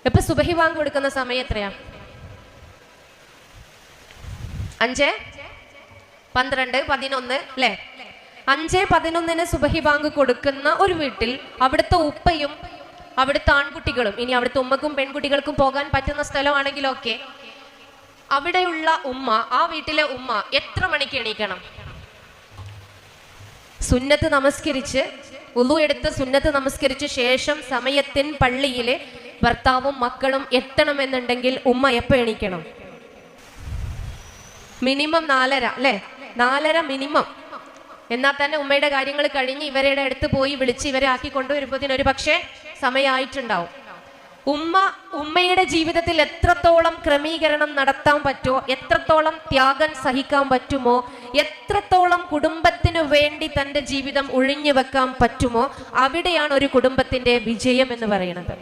ഇപ്പൊ സുബഹി ബാങ്ക് കൊടുക്കുന്ന സമയം എത്രയാ? 5, 12, 11 അല്ലേ? 5, 11 സുബഹി ബാങ്ക് കൊടുക്കുന്ന ഒരു വീട്ടിൽ അവിടുത്തെ ഉപ്പയും അവിടുത്തെ ആൺകുട്ടികളും, ഇനി അവിടുത്തെ ഉമ്മക്കും പെൺകുട്ടികൾക്കും പോകാൻ പറ്റുന്ന സ്ഥലമാണെങ്കിലൊക്കെ, അവിടെയുള്ള ഉമ്മ, ആ വീട്ടിലെ ഉമ്മ എത്ര മണിക്ക് എണീക്കണം? സുന്നത്ത് നമസ്കരിച്ച്, ഉളു എടുത്ത് സുന്നത്ത് നമസ്കരിച്ച ശേഷം സമയത്തിന് പള്ളിയില് ഭർത്താവും മക്കളും എത്തണമെന്നുണ്ടെങ്കിൽ ഉമ്മ എപ്പോ എണീക്കണം? മിനിമം 4:30 അല്ലേ? 4:30 മിനിമം. എന്നാൽ തന്നെ ഉമ്മയുടെ കാര്യങ്ങൾ കഴിഞ്ഞ് ഇവരുടെ അടുത്ത് പോയി വിളിച്ച് ഇവരെ ആക്കി കൊണ്ടുവരുമ്പോഴത്തേന് ഒരു പക്ഷേ സമയമായിട്ടുണ്ടാവും. ഉമ്മയുടെ ജീവിതത്തിൽ എത്രത്തോളം ക്രമീകരണം നടത്താൻ പറ്റുമോ, എത്രത്തോളം ത്യാഗം സഹിക്കാൻ പറ്റുമോ, എത്രത്തോളം കുടുംബത്തിനു വേണ്ടി തൻ്റെ ജീവിതം ഒഴിഞ്ഞു വെക്കാൻ പറ്റുമോ, അവിടെയാണ് ഒരു കുടുംബത്തിന്റെ വിജയം എന്ന് പറയുന്നത്.